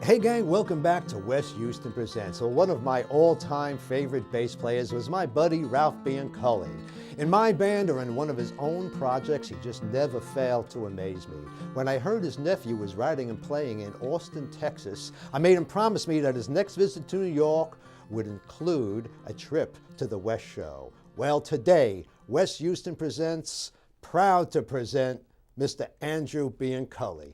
Hey gang, welcome back to West Houston Presents. Well, one of my all-time favorite bass players was my buddy Ralph Bianculli. In my band or in one of his own projects, he just never failed to amaze me. When I heard his nephew was writing and playing in Austin, Texas, I made him promise me that his next visit to New York would include a trip to the West Show. Well, today, West Houston Presents, proud to present Mr. Andrew Bianculli.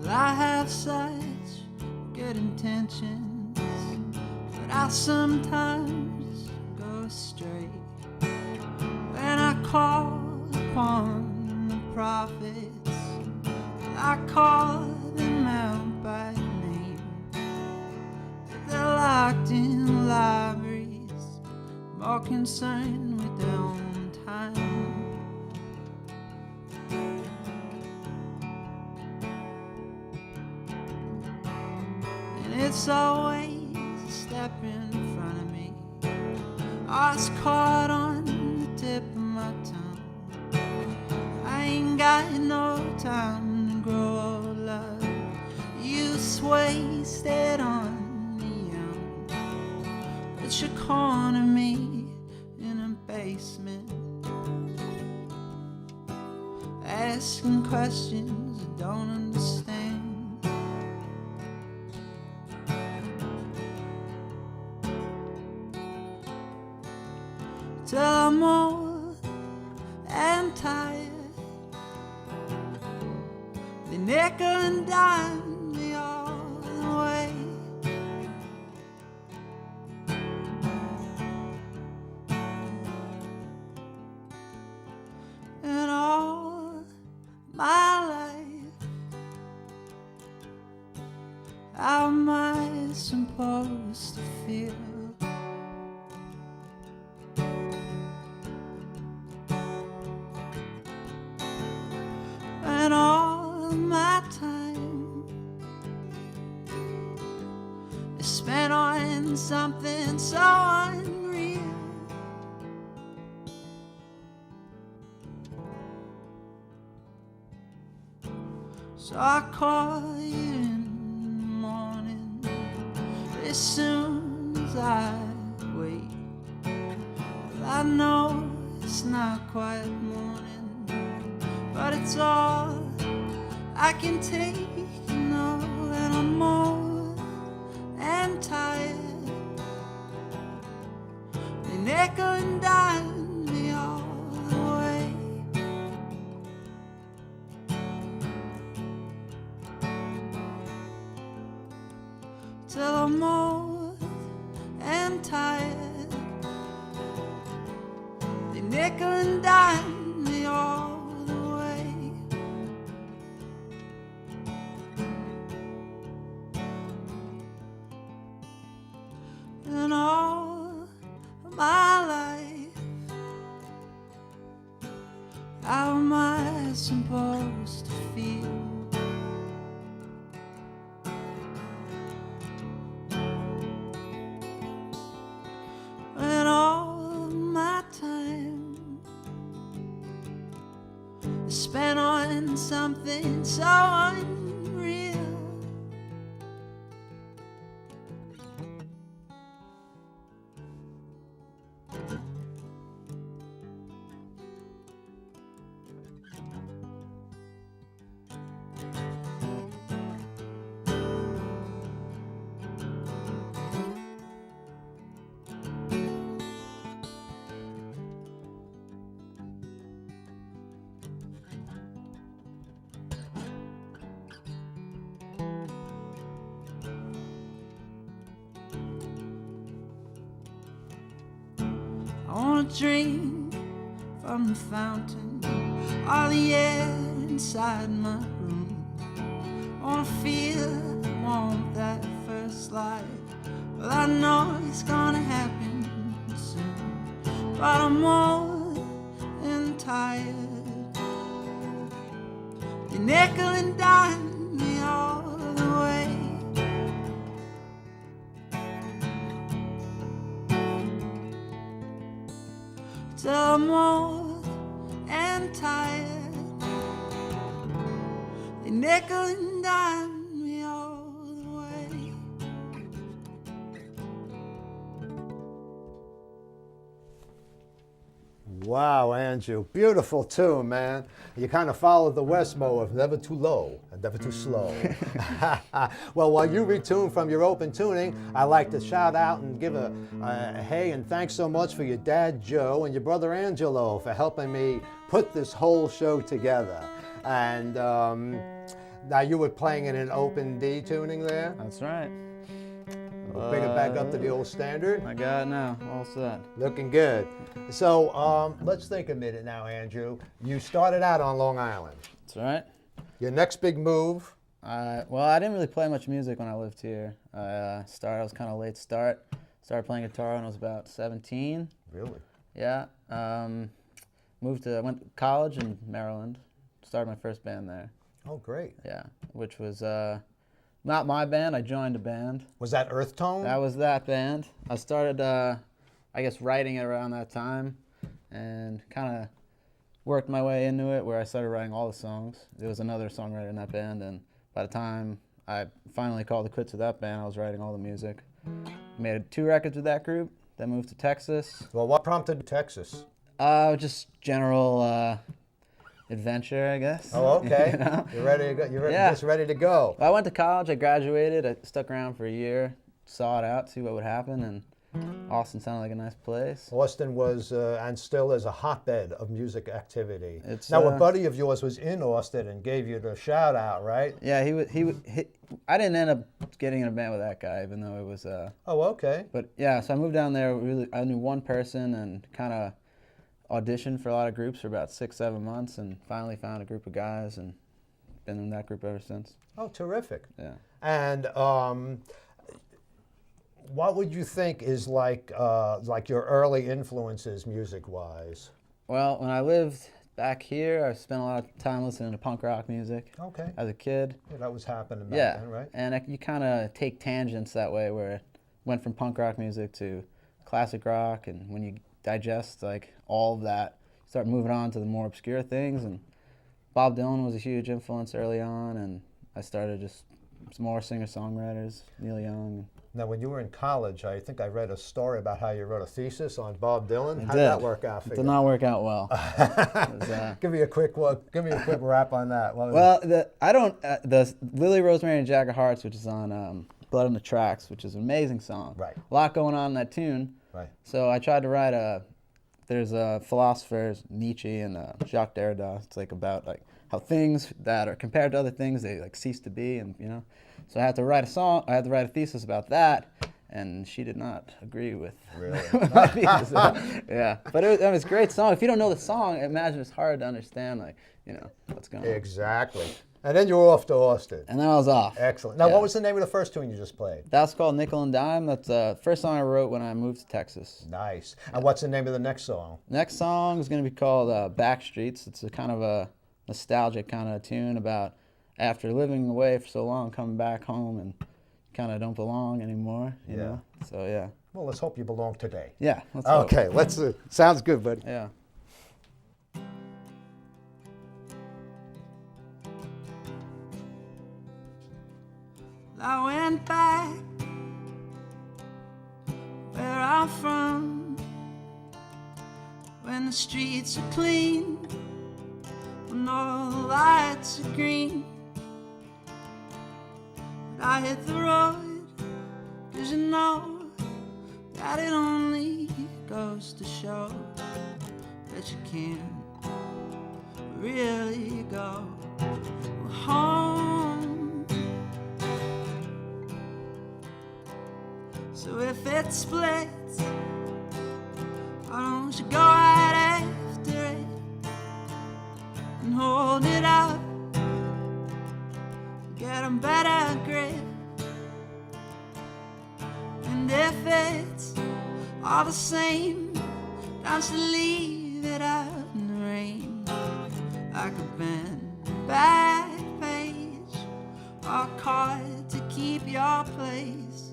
I have such good intentions, but I sometimes go astray when I call upon the prophets. I call them out by name, but they're locked in libraries, more concerned with their own time. It's always a step in front of me. I was caught on the tip of my tongue. I ain't got no time to grow old, love. Youth's wasted on the young. But you corner me in a basement, asking questions I don't understand. Till I'm old and tired, they nickel and dime me all the way. And all my life, how am I supposed to feel? And all my time is spent on something so unreal. So I call you in the morning as soon as I wake. Well, I know it's not quite morning, but it's all I can take, you know. And I'm old and tired, they nickel and dime me all the way. Till I'm old and tired, they nickel and dime me all the way. And all my life, how am I supposed to feel? When all my time is spent on something so unreal. I wanna drink from the fountain, all the air inside my room. I wanna feel the warmth at first light. Well, I know it's gonna happen soon, but I'm old and tired, nickel and dime me all the way. Till I'm old and tired, they nickel and dime me all the way. Wow, Andrew, beautiful tune, man. You kind of followed the Westmo of never too low and never too slow. Well, while you retune from your open tuning, I'd like to shout out and give a hey and thanks so much for your dad, Joe, and your brother, Angelo, for helping me put this whole show together. And now you were playing in an open D tuning there? That's right. We'll bring it back up to the old standard. I got it now, all set. Looking good. So let's think a minute now, Andrew. You started out on Long Island. That's right. Your next big move? Well, I didn't really play much music when I lived here. I was kind of late start. Started playing guitar when I was about 17. Really? Yeah. Went to college in Maryland. Started my first band there. Oh, great. Yeah, which was not my band. I joined a band. Was that Earth Tone? That was that band. I started, I guess, writing it around that time, and kind of worked my way into it, where I started writing all the songs. There was another songwriter in that band, and by the time I finally called it quits with that band, I was writing all the music. Made 2 records with that group, then moved to Texas. Well, what prompted Texas? Just general adventure, I guess. Oh, okay. You know? You're ready to go. You're Yeah. just ready to go. I went to college, I graduated, I stuck around for a year, saw it out, see what would happen, and Austin sounded like a nice place. Austin was and still is a hotbed of music activity. It's, now, a buddy of yours was in Austin and gave you the shout out, right? Yeah, I didn't end up getting in a band with that guy, even though it was. Oh, okay. But yeah, so I moved down there. I knew one person and kind of auditioned for a lot of groups for about 6-7 months, and finally found a group of guys and been in that group ever since. Oh, terrific. Yeah. And what would you think is like your early influences music-wise? Well, when I lived back here, I spent a lot of time listening to punk rock music. Okay. As a kid. Yeah, that was happening back then, right? And you kind of take tangents that way, where it went from punk rock music to classic rock, and when you digest like all of that, you start moving on to the more obscure things. And Bob Dylan was a huge influence early on, and I started just some more singer-songwriters, Neil Young. Now, when you were in college, I think I read a story about how you wrote a thesis on Bob Dylan. How did did that work out for you? It did not work out well. Give me a quick wrap on that. Well, the Lily, Rosemary, and Jack of Hearts, which is on Blood on the Tracks, which is an amazing song. Right. A lot going on in that tune. Right. So I tried to write there's philosophers, Nietzsche and Jacques Derrida. It's like about like how things that are compared to other things, they like cease to be, and you know. So I had to write a song. I had to write a thesis about that, and she did not agree with really? my thesis. Yeah, but it was a great song. If you don't know the song, imagine it's hard to understand, like, you know, what's going on. Exactly. And then you were off to Austin. And then I was off. Excellent. Now, Yeah. what was the name of the first tune you just played? That's called Nickel and Dime. That's the first song I wrote when I moved to Texas. Nice. And what's the name of the next song? Next song is going to be called Backstreets. It's a kind of a nostalgic kind of tune about after living away for so long, coming back home and kind of don't belong anymore, you know? So, yeah. Well, let's hope you belong today. Yeah. Let's hope. Okay, let's. Sounds good, buddy. Yeah. I went back where I'm from, when the streets are clean, when all the lights are green. But I hit the road, 'cause you know that it only goes to show that you can't really go home. So if it splits, why don't you go right after it and hold it up, get a better grip. And if it's all the same, time to leave it out in the rain, like a bend back your place,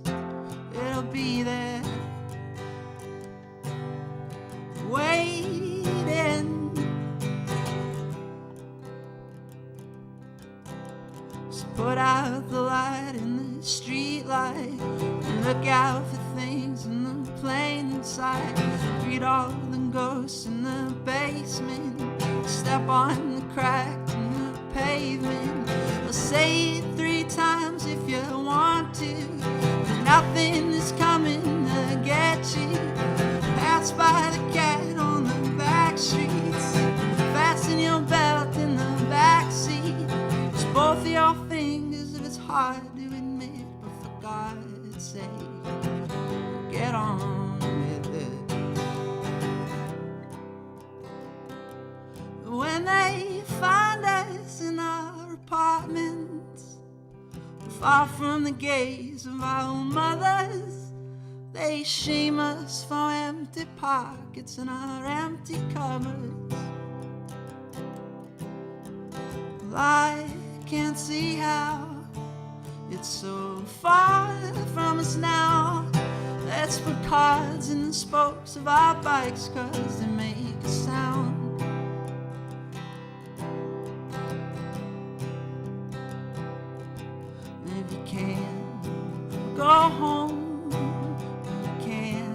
it'll be there waiting. So put out the light in the street light and look out for things in the plain sight. Greet all the ghosts in the basement, step on the crack in the pavement. I'll say it 3 times if you want to, but nothing is coming to get you. Pass by the cat on the back streets, fasten your belt in the back seat. Use both of your fingers if it's hard to admit, but for God's sake, get on with it. When they find us in our apartments, far from the gaze of our mothers, they shame us for empty pockets and our empty cupboards. Well, I can't see how it's so far from us now. Let's put cards in the spokes of our bikes, 'cause they make a sound. If you can, go home. If you can,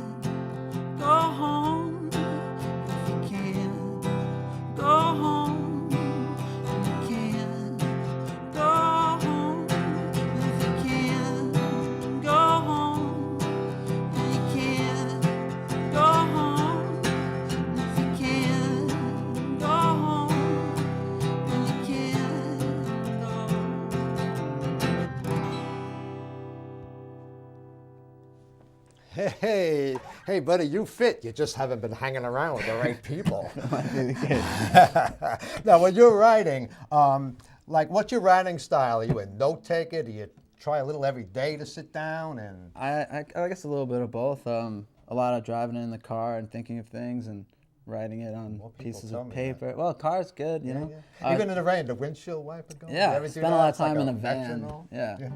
go home. If you can, go home. If you can, go home. If you can, go home. If you can, go home. If you can, go home. If you can, go. Hey, buddy, you fit. You just haven't been hanging around with the right people. Now, when you're writing, like, what's your writing style? Are you a note taker? Do you try a little every day to sit down and? I guess a little bit of both. A lot of driving in the car and thinking of things and writing it on More people pieces tell of me paper. Well, car's good, you know. Even in the rain, the windshield wiper going. Yeah, You ever do spend a that? lot of It's like time in a metronome. van. Yeah.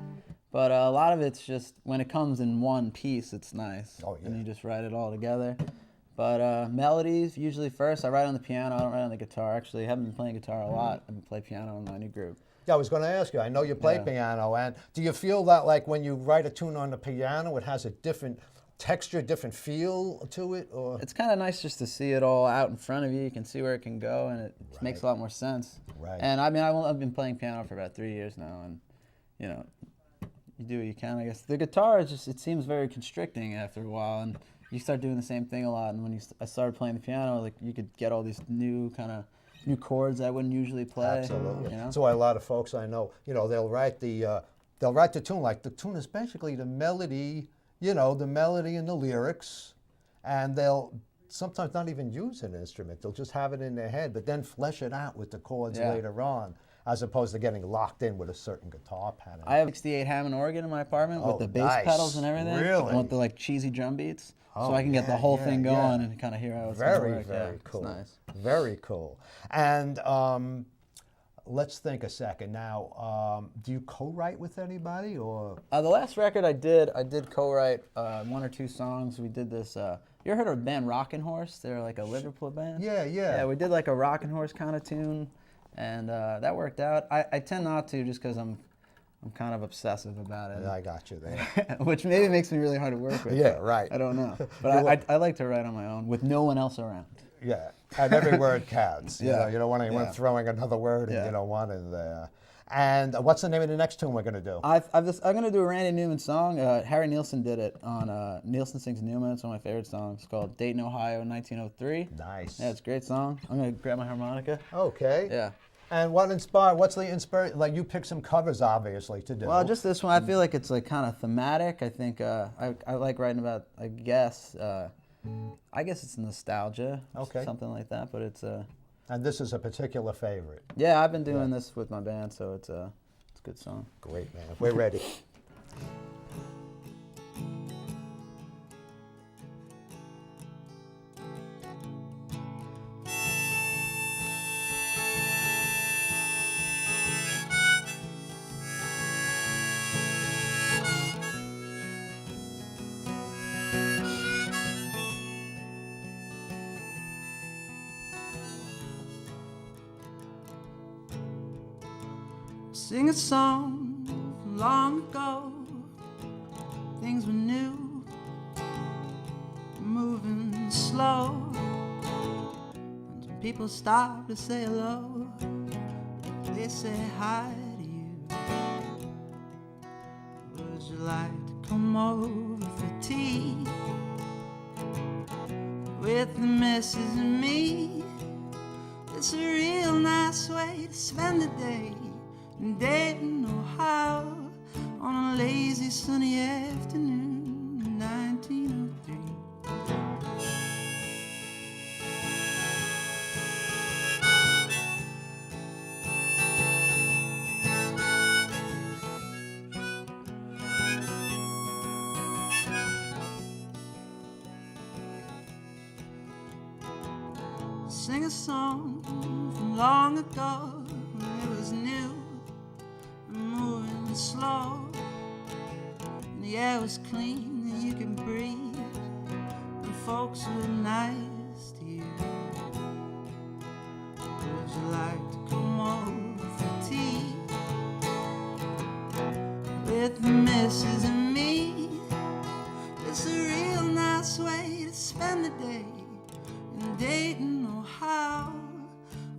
But a lot of it's just when it comes in one piece, it's nice. Oh, yeah. And you just write it all together. But melodies usually first. I write on the piano. I don't write on the guitar. Actually, I haven't been playing guitar a lot. I've been playing piano in my new group. Yeah, I was going to ask you. I know you play Yeah. piano, and do you feel that like when you write a tune on the piano, it has a different texture, different feel to it, or? It's kind of nice just to see it all out in front of you. You can see where it can go, and it makes a lot more sense. Right. And I mean, I've been playing piano for about 3 years now, and you know, you do what you can, I guess. The guitar is just, it seems very constricting after a while, and you start doing the same thing a lot. And when I started playing the piano, like you could get all these new chords I wouldn't usually play. Absolutely. You know? That's why a lot of folks I know, they'll write the tune. Like the tune is basically the melody, the melody and the lyrics, and they'll sometimes not even use an instrument. They'll just have it in their head, but then flesh it out with the chords later on, as opposed to getting locked in with a certain guitar pattern. I have a 68 Hammond organ in my apartment with the bass nice. pedals and everything. Really? I want the like cheesy drum beats, Oh, so I can get the whole thing going yeah. and kind of hear how it's gonna Very, work. very Yeah, cool. It's nice. Very cool. And let's think a second. Now, do you co-write with anybody, or? The last record I did co-write 1 or 2 songs. We did this. You ever heard of the band Rockin' Horse? They're like a Liverpool band. Yeah. Yeah, we did like a Rockin' Horse kind of tune, and that worked out. I tend not to just because I'm kind of obsessive about it. I got you there. Which maybe makes me really hard to work with. Yeah, right. I don't know. But I like to write on my own with no one else around. Yeah, and every word counts. Yeah. You don't want anyone Yeah. throwing another word and Yeah. you don't want it there. And what's the name of the next tune we're going to do? I'm going to do a Randy Newman song. Harry Nilsson did it on Nilsson Sings Newman. It's one of my favorite songs. It's called Dayton, Ohio, 1903. Nice. Yeah, it's a great song. I'm going to grab my harmonica. Okay. Yeah. And what's the inspiration? Like, you picked some covers, obviously, to do. Well, just this one. I feel like it's like kind of thematic. I think I like writing about, I guess it's nostalgia. Okay. Something like that, but it's And this is a particular favorite. yeah, I've been doing this with my band, so it's a good song. Great, man. We're ready. Sing a song from long ago. Things were new, moving slow. And people stop to say hello. They say hi to you. Would you like to come over for tea with the missus and me? It's a real nice way to spend the day in Dayton, Ohio, on a lazy sunny afternoon in 1903. Sing a song from long ago when it was new and moving slow, and the air was clean and you could breathe, and folks were nice to you. Would you like to come over for tea with the missus and me? It's a real nice way to spend the day in Dayton, Ohio,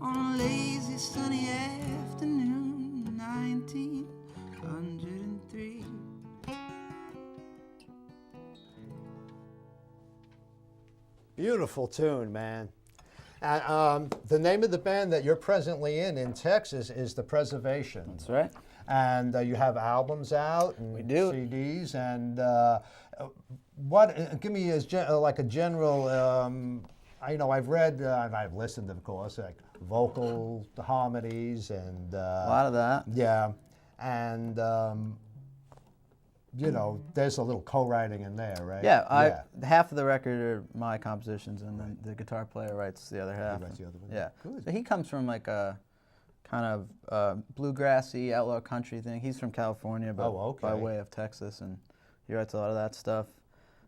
on a lazy sunny afternoon in 1903. Beautiful tune, man. And the name of the band that you're presently in Texas is The Preservation. That's right. And you have albums out and We do. CDs. And give me like a general, I've read, and I've listened, of course, like vocal harmonies and A lot of that. yeah, and there's a little co-writing in there, right? Yeah, half of the record are my compositions, and then the guitar player writes the other half. He writes the other one. Yeah. Good. So he comes from like a kind of bluegrassy outlaw country thing. He's from California, but by okay. way of Texas, and he writes a lot of that stuff.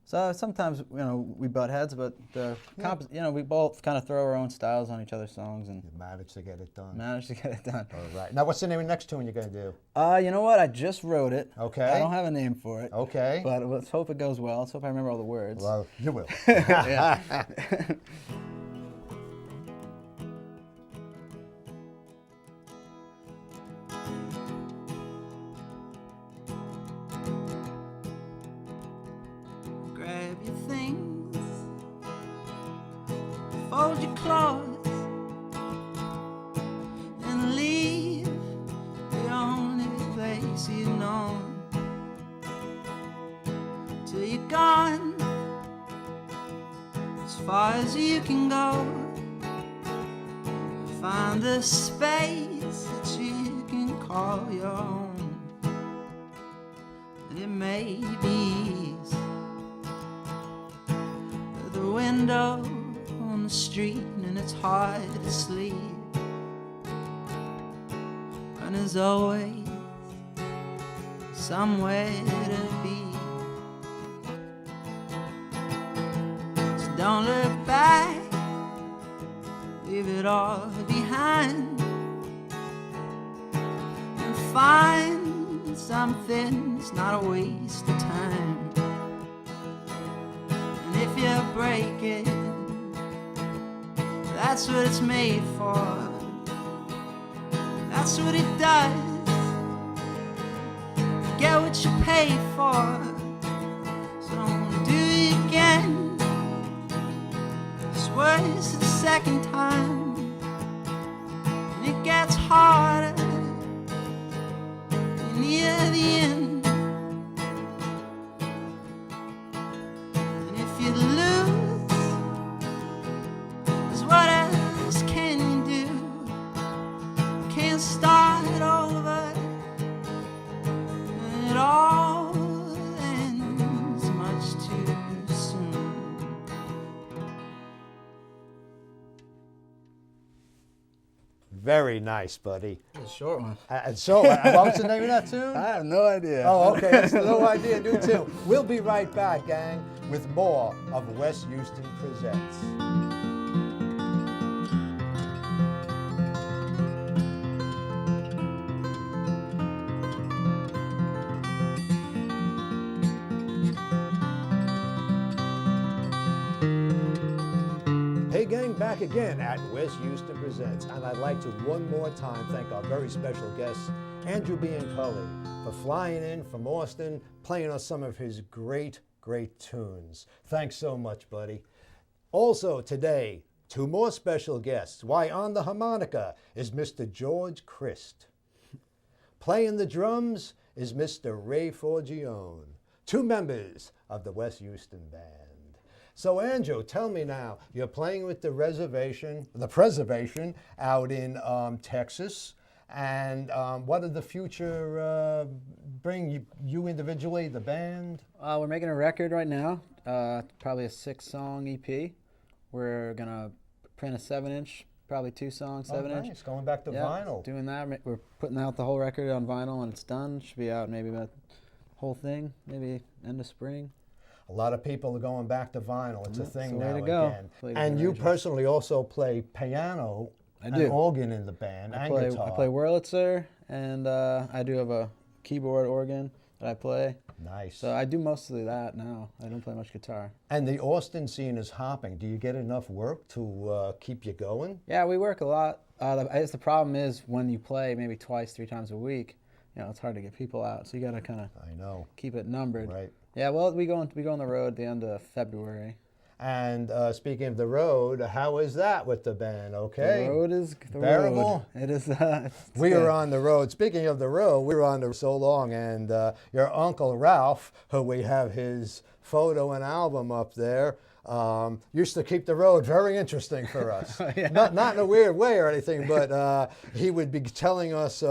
So sometimes we butt heads, but we both kind of throw our own styles on each other's songs and You managed to get it done. manage to get it done. All right. Now, what's the name of the next tune you're going to do? You know what? I just wrote it. Okay. I don't have a name for it. Okay. But let's hope it goes well. Let's hope I remember all the words. Well, you will. Yeah. Grab your things, fold your clothes, and leave the only place you know. Till you're gone, as far as you can go. Find a space that you can call your own. And it may be the window on the street, and it's hard to sleep. And there's always somewhere to be. So don't look back, leave it all behind, and find something that's not a waste of time. And if you break it, that's what it's made for. That's what it does. You get what you pay for. So don't do it again. It's worse the second time. And it gets harder near the end. And if you lose, there's what else can you do? Can't start over, and it all ends much too soon. Very nice, buddy. It's a short one. And so, what was the name of that tune? I have no idea. Oh, okay. That's no idea. Do too. We'll be right back, gang, with more of West Houston Presents. back again at West Houston Presents. And I'd like to one more time thank our very special guest, Andrew Bianculli, for flying in from Austin, playing us some of his great, great tunes. Thanks so much, buddy. Also today, two more special guests. Why, on the harmonica is Mr. George Christ. Playing the drums is Mr. Ray Forgione, two members of the West Houston Band. So Andrew, tell me now, you're playing with the Preservation out in Texas, and what did the future bring you individually, the band? We're making a record right now, probably a 6-song EP. We're gonna print a 7-inch, probably 2 songs, 7-inch. Nice, going back to vinyl. Doing that. We're putting out the whole record on vinyl when it's done. Should be out maybe about whole thing, maybe end of spring. A lot of people are going back to vinyl. It's a thing now to go. again. And you personally also play piano and organ in the band, and guitar. I play Wurlitzer, and I do have a keyboard organ that I play. Nice. So I do mostly that now. I don't play much guitar. And the Austin scene is hopping. Do you get enough work to keep you going? Yeah, we work a lot. I guess the problem is when you play maybe 2, 3 times a week, it's hard to get people out. So you got to kind of keep it numbered. Right. Yeah, well, we go on the road at the end of February. And speaking of the road, how is that with the band? Okay. The road is bearable. It is. We were on the road. Speaking of the road, we were on the road so long, and your Uncle Ralph, who we have his photo and album up there, used to keep the road very interesting for us. Yeah. Not in a weird way or anything, but he would be telling us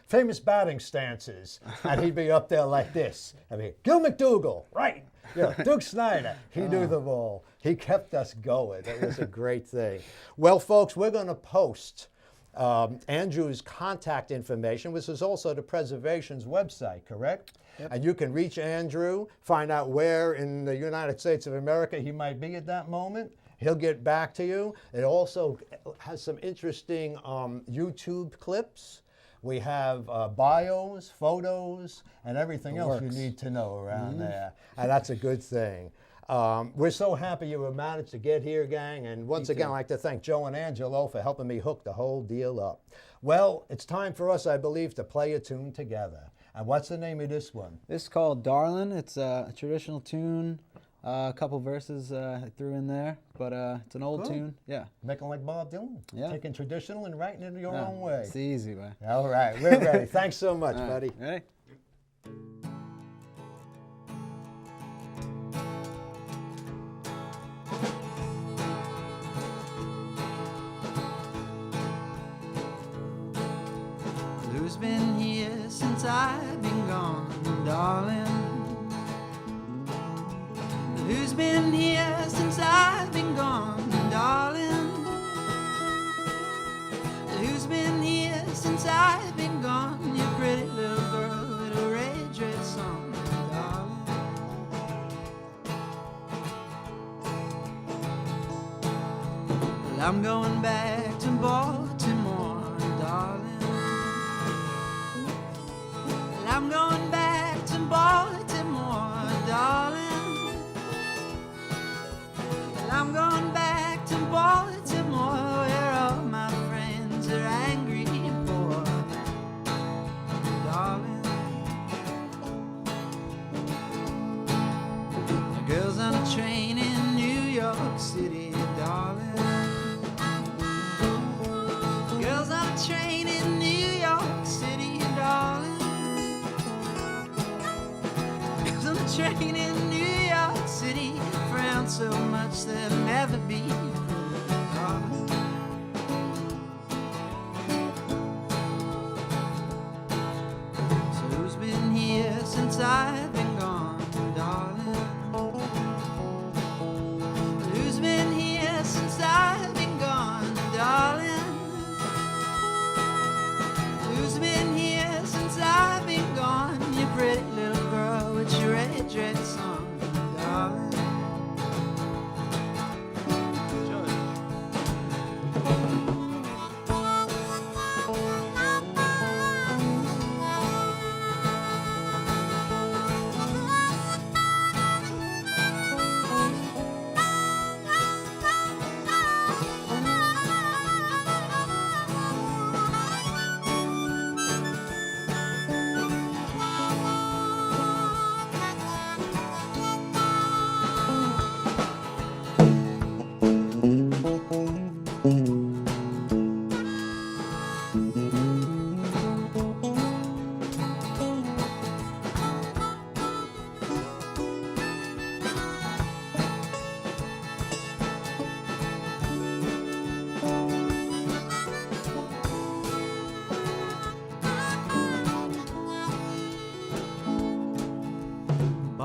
famous batting stances, and he'd be up there like this. I mean, Gil McDougall, right? Yeah, Duke Snyder, he knew the ball. He kept us going. It was a great thing. Well, folks, we're going to post Andrew's contact information, which is also the Preservation's website, correct? Yep. And you can reach Andrew, find out where in the United States of America he might be at that moment. He'll get back to you. It also has some interesting YouTube clips. We have bios, photos, and everything else you need to know around there. And that's a good thing. We're so happy you managed to get here, gang. And once again, I'd like to thank Joe and Angelo for helping me hook the whole deal up. Well, it's time for us, I believe, to play a tune together. And what's the name of this one? This is called Darlin'. It's a traditional tune. A couple verses I threw in there, but it's an old tune. Yeah. Making like Bob Dylan. Yeah. Taking traditional and writing it your own way. It's the easy way. All right, we're ready. Thanks so much, buddy. Ready? Who's been here since I've been gone, darling? Who's been here since I've been gone, darling? Who's been here since I've been gone? You pretty little girl with a red dress on, darling. Well, I'm going back to Baltimore, darling. Well, I'm going back to Baltimore, darling. I'm going back to Baltimore, where all my friends are angry and poor, darling. The girls on a train in New York City, darling. The girls on a train in New York City, darling. The girls on a train in New York City frown so much they'll never be darling. So who's been here since I've been gone, darling? Who's been here since I've been gone, darling? Who's been here since I've been gone? You pretty little girl with your red dress on, darling.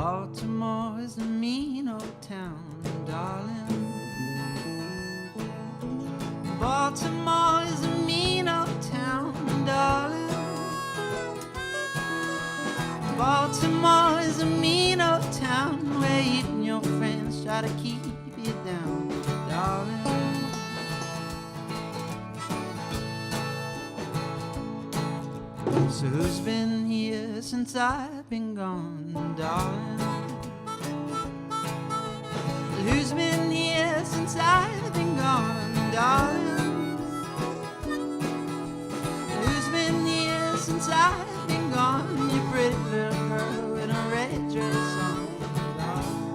Baltimore is a mean old town, darling. Baltimore is a mean old town, darling. Baltimore is a mean old town where you and your friends try to keep you down, darling. So who's been here since I've been gone, darling? Who's been here since I've been gone, darling? Who's been here since I've been gone? You pretty little girl with a red dress on, darling.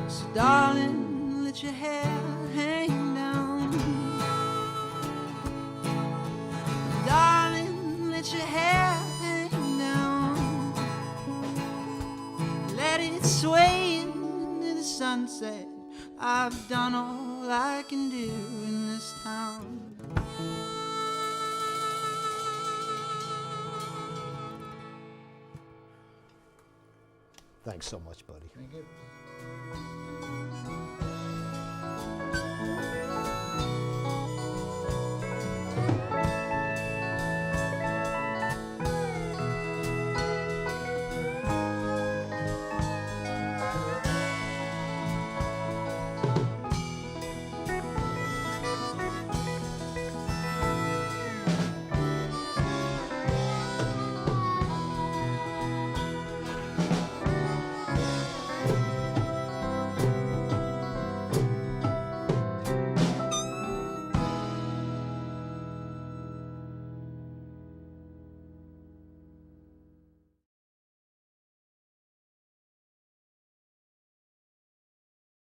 So darling, let your hair hang down. Darling, let your hair hang down. Let it sway into the sunset. I've done all I can do in this town. Thanks so much, buddy. Thank you.